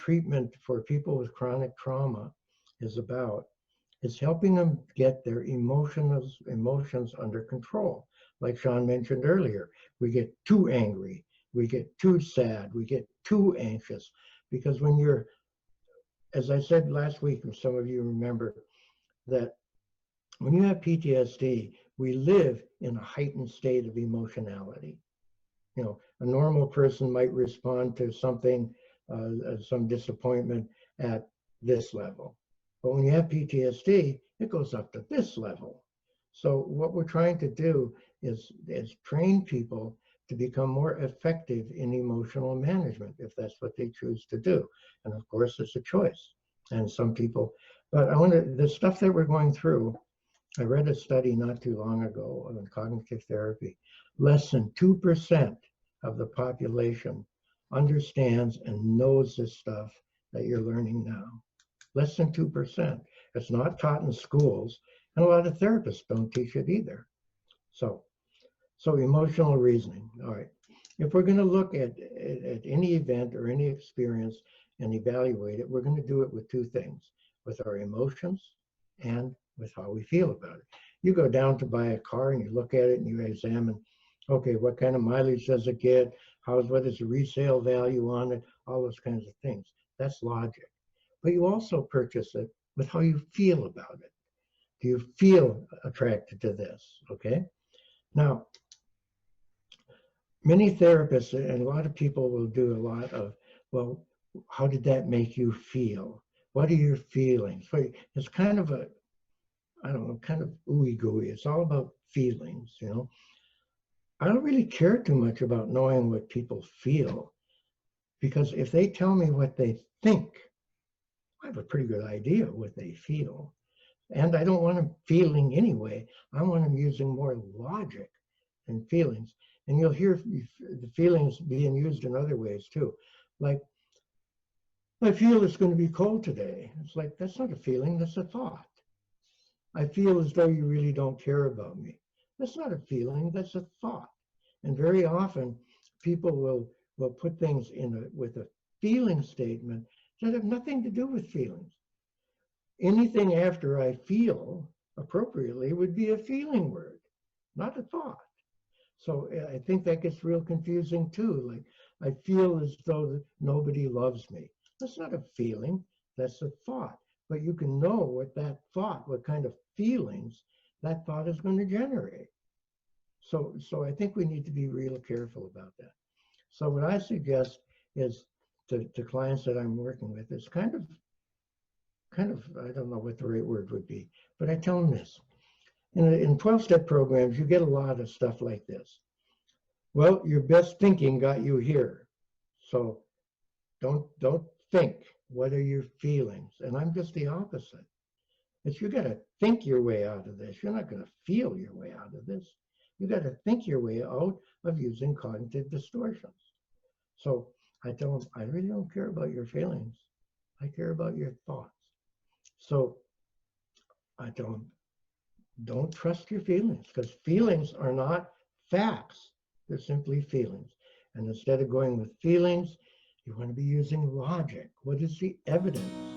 treatment for people with chronic trauma is about is helping them get their emotions under control. Like Sean mentioned earlier, we get too angry, we get too sad, we get too anxious. Because when you're, as I said last week, and some of you remember, that when you have PTSD, we live in a heightened state of emotionality. You know, a normal person might respond to something, some disappointment at this level. But when you have PTSD, it goes up to this level. So what we're trying to do is train people to become more effective in emotional management, if that's what they choose to do. And of course, it's a choice. And some people, but the stuff that we're going through, I read a study not too long ago on cognitive therapy. Less than 2% of the population understands and knows this stuff that you're learning now. Less than 2%. It's not taught in schools, and a lot of therapists don't teach it either. So emotional reasoning. All right. If we're going to look at any event or any experience and evaluate it, we're going to do it with two things, with our emotions and with how we feel about it. You go down to buy a car and you look at it and you examine, okay, what kind of mileage does it get? What is the resale value on it? All those kinds of things. That's logic. But you also purchase it with how you feel about it. Do you feel attracted to this? Okay. Now, many therapists and a lot of people will do a lot of, well, how did that make you feel? What are your feelings? It's kind of a, I don't know, kind of ooey gooey. It's all about feelings, you know. I don't really care too much about knowing what people feel, because if they tell me what they think, I have a pretty good idea of what they feel. And I don't want them feeling anyway. I want them using more logic than feelings. And you'll hear the feelings being used in other ways too. Like, I feel it's going to be cold today. It's like, that's not a feeling, that's a thought. I feel as though you really don't care about me. That's not a feeling, that's a thought. And very often people will put things with a feeling statement that have nothing to do with feelings. Anything after I feel appropriately would be a feeling word, not a thought. So I think that gets real confusing too. Like, I feel as though nobody loves me. That's not a feeling, that's a thought. But you can know what that thought, what kind of feelings that thought is going to generate. So I think we need to be real careful about that. So what I suggest is to clients that I'm working with is kind of, I don't know what the right word would be, but I tell them this. In 12-step programs, you get a lot of stuff like this. Well, your best thinking got you here. So don't think. What are your feelings? And I'm just the opposite. It's you got to think your way out of this. You're not going to feel your way out of this. You got to think your way out of using cognitive distortions. So I tell them, I really don't care about your feelings. I care about your thoughts. So I tell them, don't trust your feelings, because feelings are not facts. They're simply feelings. And instead of going with feelings, you want to be using logic. What is the evidence?